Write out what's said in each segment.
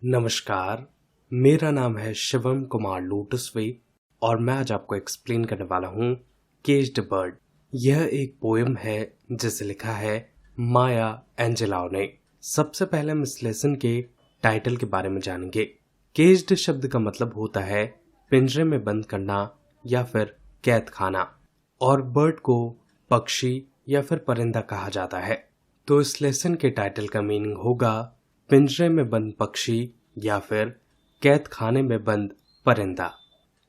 नमस्कार, मेरा नाम है शिवम कुमार लोटसवे और मैं आज आपको एक्सप्लेन करने वाला हूँ केज्ड बर्ड। यह एक पोयम है जिसे लिखा है माया एंजेलाओ ने। सबसे पहले हम इस लेसन के टाइटल के बारे में जानेंगे। केज्ड शब्द का मतलब होता है पिंजरे में बंद करना या फिर कैद खाना, और बर्ड को पक्षी या फिर परिंदा कहा जाता है। तो इस लेसन के टाइटल का मीनिंग होगा पिंजरे में बंद पक्षी या फिर कैद खाने में बंद परिंदा।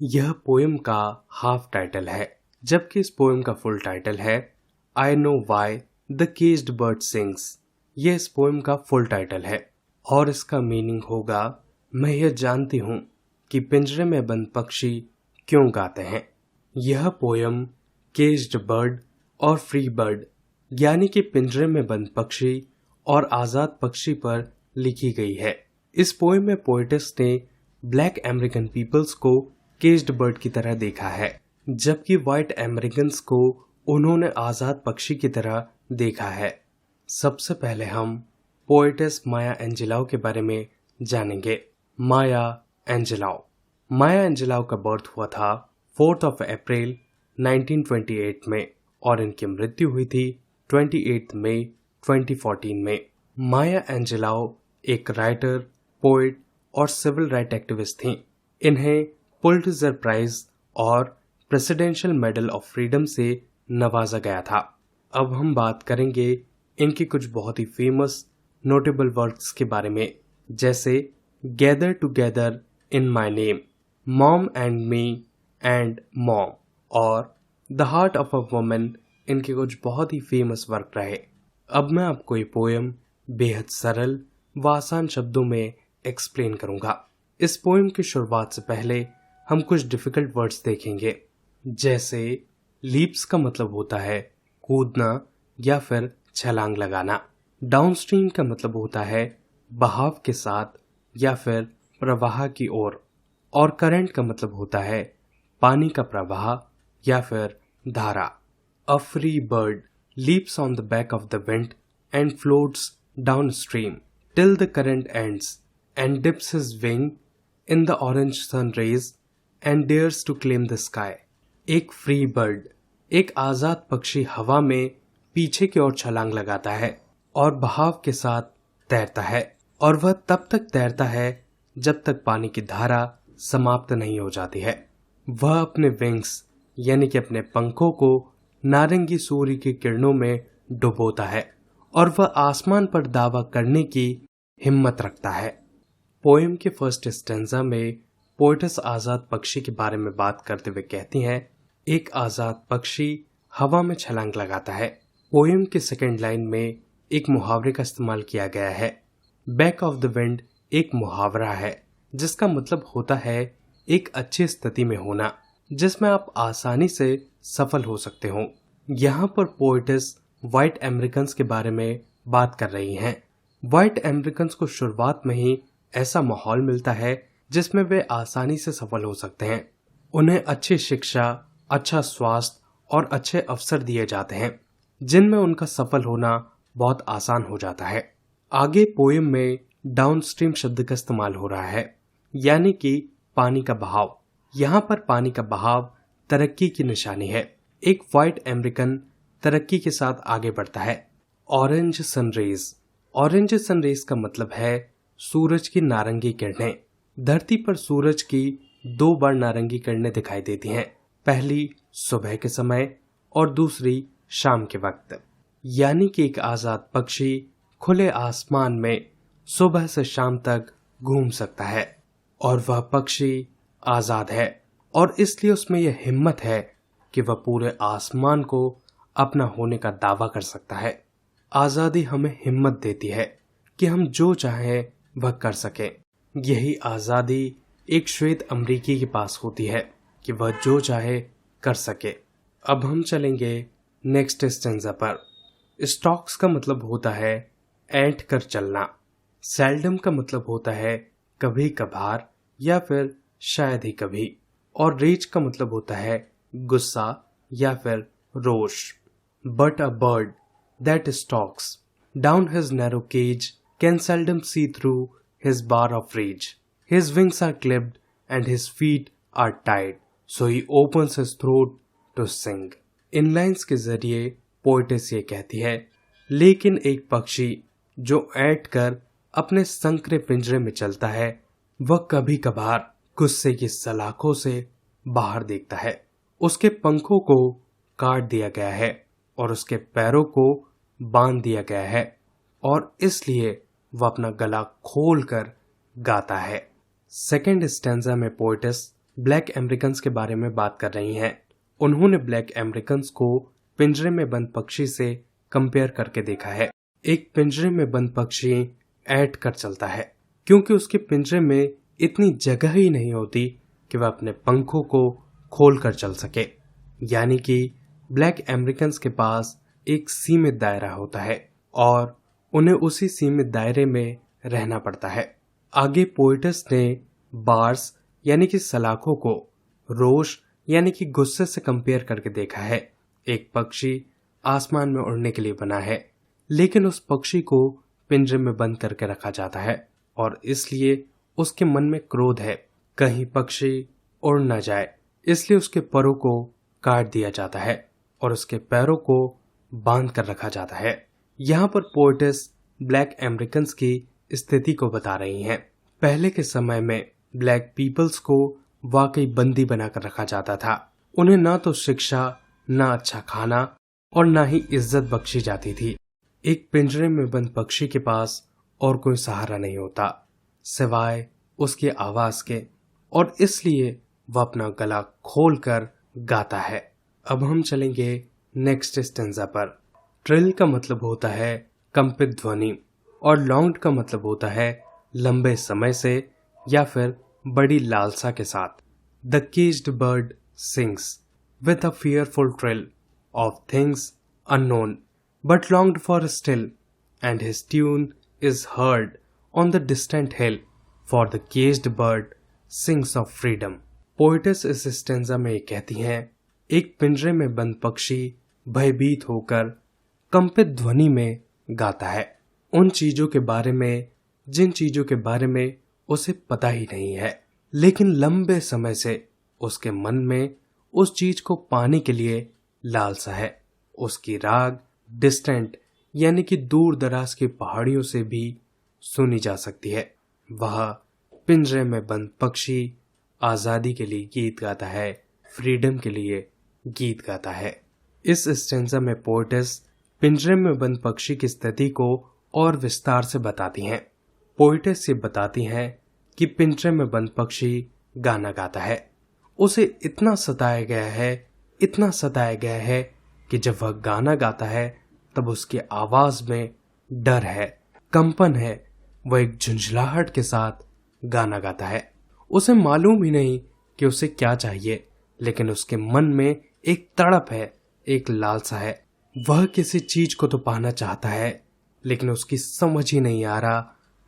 यह पोयम का हाफ टाइटल है, जबकि इस पोयम का फुल टाइटल है I know why the caged bird sings. यह इस पोयम का फुल टाइटल है और इसका मीनिंग होगा मैं यह जानती हूँ कि पिंजरे में बंद पक्षी क्यों गाते हैं। यह पोयम केज्ड बर्ड और फ्री बर्ड यानी कि पिंजरे में बंद पक्षी और आजाद पक्षी पर लिखी गई है। इस पोएम में पोएटेस ने ब्लैक अमेरिकन पीपल्स को केज्ड बर्ड की तरह देखा है, जबकि व्हाइट अमेरिकन्स को उन्होंने आजाद पक्षी की तरह देखा है। सबसे पहले हम पोएटेस माया एंजेलाओ के बारे में जानेंगे। माया एंजेलाओ का बर्थ हुआ था 4 अप्रैल 1928 में और इनकी मृत्यु हुई थी 28 मई 2014 में। माया एंजेलाओ एक राइटर, पोएट और सिविल राइट एक्टिविस्ट थीं। इन्हें पुलिट्जर प्राइज और प्रेसिडेंशियल मेडल ऑफ फ्रीडम से नवाजा गया था। अब हम बात करेंगे इनकी कुछ बहुत ही फेमस नोटेबल वर्क्स के बारे में, जैसे gather together in my name, mom and me and mom और the heart of a woman. इनके कुछ बहुत ही फेमस वर्क रहे। अब मैं आपको ये पोएम बेहद सरल व आसान शब्दों में एक्सप्लेन करूंगा। इस पोएम की शुरुआत से पहले हम कुछ डिफिकल्ट वर्ड्स देखेंगे, जैसे लीप्स का मतलब होता है कूदना या फिर छलांग लगाना। डाउनस्ट्रीम का मतलब होता है बहाव के साथ या फिर प्रवाह की ओर, और करंट का मतलब होता है पानी का प्रवाह या फिर धारा। A free bird leaps on the back of the wind and floats downstream till the current ends and dips his wing in the orange sun rays and dares to claim the sky. एक free bird, एक आजाद पक्षी हवा में पीछे की ओर छलांग लगाता है और बहाव के साथ तैरता है, और वह तब तक तैरता है जब तक पानी की धारा समाप्त नहीं हो जाती है। वह अपने विंग्स यानी कि अपने पंखों को नारंगी सूर्य की किरणों में डुबोता है और वह आसमान पर दावा करने की हिम्मत रखता है। पोएम के फर्स्ट स्टेंजा में पोएटेस आजाद पक्षी के बारे में बात करते हुए कहती हैं, एक आजाद पक्षी हवा में छलांग लगाता है। पोएम के सेकेंड लाइन में एक मुहावरे का इस्तेमाल किया गया है। बैक ऑफ द विंड एक मुहावरा है जिसका मतलब होता है एक अच्छी स्थिति में होना जिसमें आप आसानी से सफल हो सकते हो। यहाँ पर पोएटेस व्हाइट अमेरिकन्स के बारे में बात कर रही हैं। व्हाइट अमेरिकन्स को शुरुआत में ही ऐसा माहौल मिलता है जिसमें वे आसानी से सफल हो सकते हैं। उन्हें अच्छी शिक्षा, अच्छा स्वास्थ्य और अच्छे अवसर दिए जाते हैं जिनमें उनका सफल होना बहुत आसान हो जाता है। आगे पोएम में डाउनस्ट्रीम शब्द का इस्तेमाल हो रहा है, यानी कि पानी का बहाव। यहाँ पर पानी का बहाव तरक्की की निशानी है। एक व्हाइट अमेरिकन तरक्की के साथ आगे बढ़ता है। ऑरेंज सनरेज का मतलब है सूरज की नारंगी किरणें। धरती पर सूरज की 2 बार नारंगी किरणें दिखाई देती हैं, पहली सुबह के समय और दूसरी शाम के वक्त। यानी कि एक आजाद पक्षी खुले आसमान में सुबह से शाम तक घूम सकता है और वह पक्षी आजाद है, और इसलिए उसमें यह हिम्मत है कि वह पूरे आसमान को अपना होने का दावा कर सकता है। आजादी हमें हिम्मत देती है कि हम जो चाहें वह कर सकें। यही आजादी एक श्वेत अमरीकी के पास होती है कि वह जो चाहे कर सके। अब हम चलेंगे नेक्स्ट स्टेंजा पर। स्टॉक्स का मतलब होता है ऐंठ कर चलना। सेल्डम का मतलब होता है कभी कभार या फिर शायद ही कभी, और रेज का मतलब होता है गुस्सा या फिर रोष। But a bird that stalks down his narrow cage can seldom see through his bar of rage. His wings are clipped and his feet are tied, so he opens his throat to sing. In lines के जरिए poetess ये कहती है, लेकिन एक पक्षी जो ऐंठ कर अपने संकरे पिंजरे में चलता है, वह कभी कभार गुस्से की सलाखों से बाहर देखता है। उसके पंखों को काट दिया गया है और उसके पैरों को बांध दिया गया है और इसलिए वह अपना गला खोल कर गाता है। सेकेंड स्टैंजा में पोएटेस ब्लैक अमेरिकन के बारे में बात कर रही हैं। उन्होंने ब्लैक अमेरिकन को पिंजरे में बंद पक्षी से कंपेयर करके देखा है। एक पिंजरे में बंद पक्षी ऐंठ कर चलता है क्योंकि उसके पिंजरे में इतनी जगह ही नहीं होती कि वह अपने पंखों को खोल कर चल सके। यानी कि ब्लैक अमेरिकन के पास एक सीमित दायरा होता है और उन्हें उसी सीमित दायरे में रहना पड़ता है। आगे पोएटेस ने बार्स यानी कि सलाखों को रोष यानी कि गुस्से से कंपेयर करके देखा है। एक पक्षी आसमान में उड़ने के लिए बना है, लेकिन उस पक्षी को पिंजरे में बंद करके रखा जाता है और इसलिए उसके मन में क्रोध है, कहीं पक्षी उड़ न जाए, इसलिए उसके परों को काट दिया जाता है और उसके पैरों को बांध कर रखा जाता है। यहाँ पर पोएटेस ब्लैक अमेरिकन की स्थिति को बता रही हैं। पहले के समय में ब्लैक पीपल्स को वाकई बंदी बनाकर रखा जाता था। उन्हें ना तो शिक्षा, ना अच्छा खाना और ना ही इज्जत बख्शी जाती थी। एक पिंजरे में बंद पक्षी के पास और कोई सहारा नहीं होता सिवाय उसकी आवाज के और इसलिए वह अपना गला खोलकर गाता है। अब हम चलेंगे नेक्स्ट स्टेंजा पर। ट्रिल का मतलब होता है कंपित ध्वनि और लॉन्ग्ड का मतलब होता है लंबे समय से या फिर बड़ी लालसा के साथ। The caged bird sings with a fearful trill of things unknown but longed for still, and his tune is heard on the distant hill, for the caged bird sings of freedom. Poetess इस stanza में कहती हैं, एक पिंजरे में बंद पक्षी भयभीत होकर कंपित ध्वनि में गाता है उन चीजों के बारे में जिन चीजों के बारे में उसे पता ही नहीं है, लेकिन लंबे समय से उसके मन में उस चीज को पाने के लिए लालसा है। उसकी राग डिस्टेंट यानी कि दूर दराज की पहाड़ियों से भी सुनी जा सकती है। वह पिंजरे में बंद पक्षी आजादी के लिए गीत गाता है, फ्रीडम के लिए गीत गाता है। इस स्टेंजा में पोएटेस पिंजरे में बंद पक्षी की स्थिति को और विस्तार से बताती हैं। पोएटेस ये बताती हैं कि पिंजरे में बंद पक्षी गाना गाता है, उसे इतना सताया गया है कि जब वह गाना गाता है तब उसकी आवाज में डर है, कंपन है। वह एक झुंझलाहट के साथ गाना गाता है। उसे मालूम ही नहीं कि उसे क्या चाहिए, लेकिन उसके मन में एक तड़प है, एक लालसा है। वह किसी चीज को तो पाना चाहता है, लेकिन उसकी समझ ही नहीं आ रहा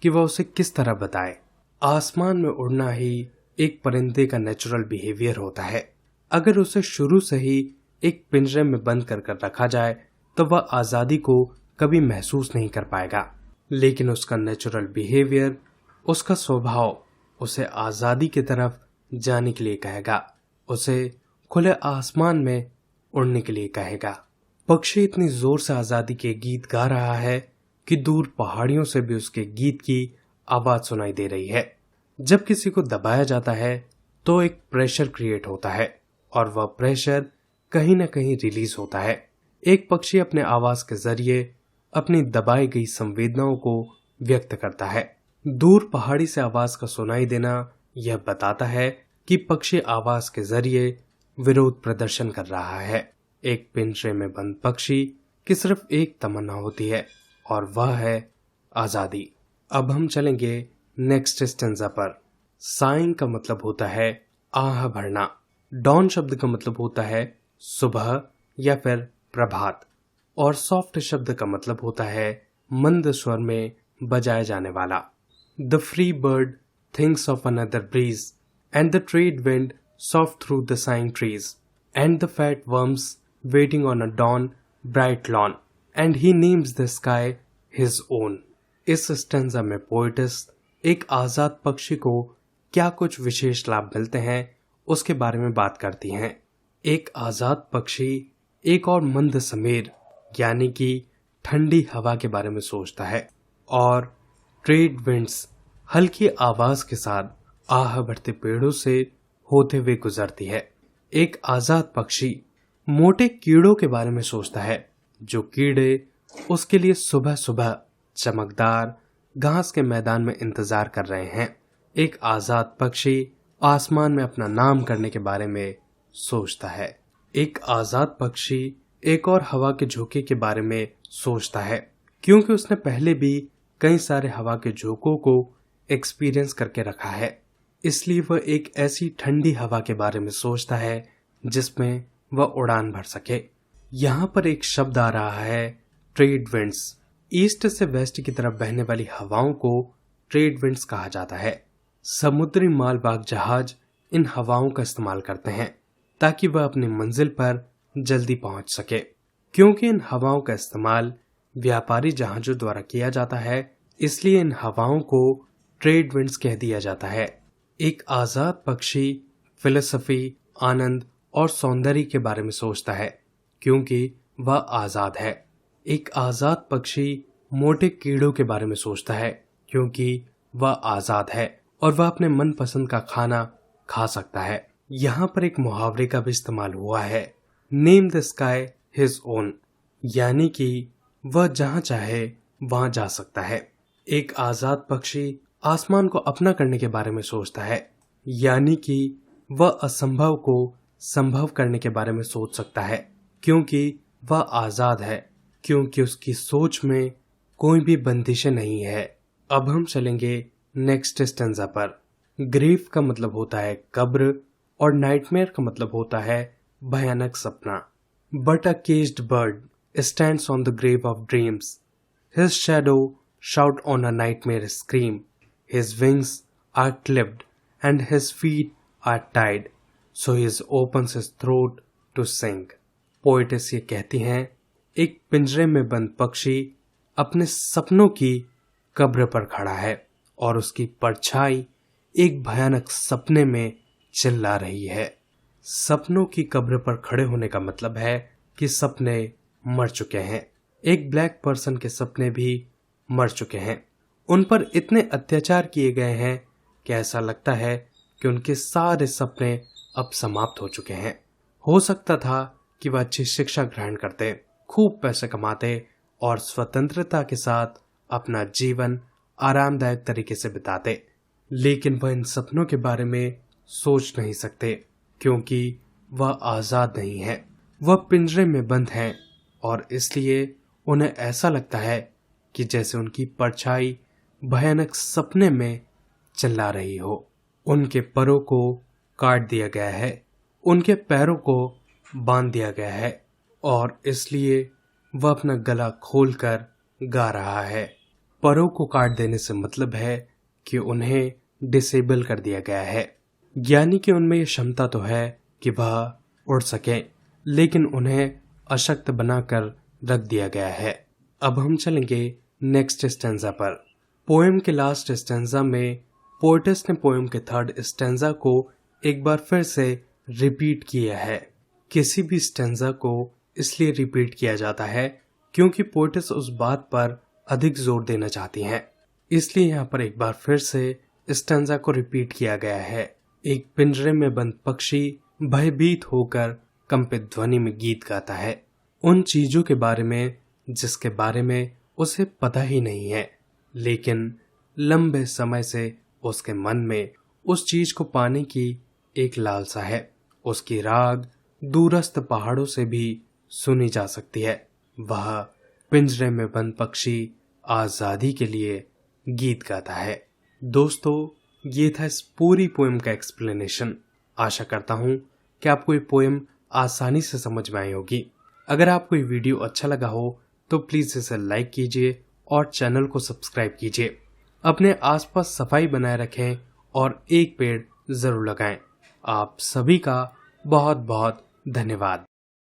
कि वह उसे किस तरह बताए। आसमान में उड़ना ही एक परिंदे का नेचुरल बिहेवियर होता है। अगर उसे शुरू से ही एक पिंजरे में बंद कर रखा जाए तो वह आजादी को कभी महसूस नहीं कर पाएगा, लेकिन उसका नेचुरल बिहेवियर, उसका स्वभाव उसे आजादी की तरफ जाने के लिए कहेगा, उसे खुले आसमान में उड़ने के लिए कहेगा। पक्षी इतनी जोर से आजादी के गीत गा रहा है कि दूर पहाड़ियों से भी उसके गीत की आवाज सुनाई दे रही है। जब किसी को दबाया जाता है तो एक प्रेशर क्रिएट होता है और वह प्रेशर कहीं ना कहीं रिलीज होता है। एक पक्षी अपने आवाज के जरिए अपनी दबाई गई संवेदनाओं को व्यक्त करता है। दूर पहाड़ी से आवाज का सुनाई देना यह बताता है कि पक्षी आवाज के जरिए विरोध प्रदर्शन कर रहा है। एक पिंजरे में बंद पक्षी की सिर्फ एक तमन्ना होती है और वह है आजादी। अब हम चलेंगे नेक्स्ट स्टेंजा पर। साइंग का मतलब होता है आह भरना। डॉन शब्द का मतलब होता है सुबह या फिर प्रभात और सॉफ्ट शब्द का मतलब होता है मंद स्वर में बजाया जाने वाला। The free bird thinks of another breeze and the trade wind soft through the sighing trees and the fat worms waiting on a dawn bright lawn and he names the sky his own. इस stanza में poetess एक आजाद पक्षी को क्या कुछ विशेष लाभ मिलते हैं उसके बारे में बात करती हैं। एक आजाद पक्षी एक और मंद समीर यानी कि ठंडी हवा के बारे में सोचता है और ट्रेड विंड्स हल्की आवाज के साथ आह भरते पेड़ों से होते हुए गुजरती है। एक आजाद पक्षी मोटे कीड़ों के बारे में सोचता है जो कीड़े उसके लिए सुबह सुबह चमकदार घास के मैदान में इंतजार कर रहे हैं। एक आजाद पक्षी आसमान में अपना नाम करने के बारे में सोचता है। एक आजाद पक्षी एक और हवा के झोंके के बारे में सोचता है क्योंकि उसने पहले भी कई सारे हवा के झोंकों को एक्सपीरियंस करके रखा है, इसलिए वह एक ऐसी ठंडी हवा के बारे में सोचता है जिसमें वह उड़ान भर सके। यहाँ पर एक शब्द आ रहा है ट्रेड विंड्स। ईस्ट से वेस्ट की तरफ बहने वाली हवाओं को ट्रेड विंड्स कहा जाता है। समुद्री मालवाहक जहाज इन हवाओं का इस्तेमाल करते हैं ताकि वह अपनी मंजिल पर जल्दी पहुंच सके। क्योंकि इन हवाओं का इस्तेमाल व्यापारी जहाजों द्वारा किया जाता है, इसलिए इन हवाओं को ट्रेड विंड्स कह दिया जाता है। एक आजाद पक्षी फिलॉसफी, आनंद और सौंदर्य के बारे में सोचता है क्योंकि वह आजाद है। एक आजाद पक्षी मोटे कीड़ों के बारे में सोचता है क्योंकि वह आजाद है और वह अपने मनपसंद का खाना खा सकता है। यहाँ पर एक मुहावरे का भी इस्तेमाल हुआ है, name the sky his own, यानी कि वह जहाँ चाहे वहां जा सकता है। एक आजाद पक्षी आसमान को अपना करने के बारे में सोचता है, यानी कि वह असंभव को संभव करने के बारे में सोच सकता है क्योंकि वह आजाद है, क्योंकि उसकी सोच में कोई भी बंदिशें नहीं है। अब हम चलेंगे नेक्स्ट स्टेंजा पर। ग्रेव का मतलब होता है कब्र और नाइटमेयर का मतलब होता है भयानक सपना। But a caged bird stands on the grave of dreams, his shadow shout on a nightmare scream, his wings are clipped and his feet are tied, so his opens his throat to sing. Poetess ये कहती हैं, एक पिंजरे में बंद पक्षी अपने सपनों की कब्र पर खड़ा है और उसकी परछाई एक भयानक सपने में चिल्ला रही है। सपनों की कब्र पर खड़े होने का मतलब है कि सपने मर चुके हैं। एक ब्लैक पर्सन के सपने भी मर चुके हैं। उन पर इतने अत्याचार किए गए हैं कि ऐसा लगता है कि उनके सारे सपने अब समाप्त हो चुके हैं। हो सकता था कि वह अच्छी शिक्षा ग्रहण करते, खूब पैसे कमाते और स्वतंत्रता के साथ अपना जीवन आरामदायक तरीके से बिताते, लेकिन वह इन सपनों के बारे में सोच नहीं सकते क्योंकि वह आजाद नहीं है। वह पिंजरे में बंद हैं और इसलिए उन्हें ऐसा लगता है कि जैसे उनकी परछाई भयानक सपने में चिल्ला रही हो। उनके परों को काट दिया गया है, उनके पैरों को बांध दिया गया है और इसलिए वह अपना गला खोलकर गा रहा है। परों को काट देने से मतलब है कि उन्हें डिसेबल कर दिया गया है, यानी कि उनमें यह क्षमता तो है कि वह उड़ सके, लेकिन उन्हें अशक्त बनाकर रख दिया गया है। अब हम चलेंगे नेक्स्ट स्टेंजा पर। पोएम के लास्ट स्टेंजा में पोएटेस ने पोएम के थर्ड स्टेंजा को एक बार फिर से रिपीट किया है। किसी भी स्टेंजा को इसलिए रिपीट किया जाता है क्योंकि पोएटेस उस बात पर अधिक जोर देना चाहती हैं, इसलिए यहाँ पर एक बार फिर से स्टेंजा को रिपीट किया गया है। एक पिंजरे में बंद पक्षी भयभीत होकर कंपित ध्वनि में गीत गाता है उन चीजों के बारे में जिसके बारे में उसे पता ही नहीं है, लेकिन लंबे समय से उसके मन में उस चीज को पाने की एक लालसा है। उसकी राग दूरस्थ पहाड़ों से भी सुनी जा सकती है। वह पिंजरे में बंद पक्षी आजादी के लिए गीत गाता है। दोस्तों, ये था इस पूरी पोएम का एक्सप्लेनेशन। आशा करता हूँ कि आपको ये पोएम आसानी से समझ में आई होगी। अगर आपको ये वीडियो अच्छा लगा हो तो प्लीज इसे लाइक कीजिए और चैनल को सब्सक्राइब कीजिए। अपने आसपास सफाई बनाए रखें और एक पेड़ जरूर लगाएं। आप सभी का बहुत बहुत धन्यवाद।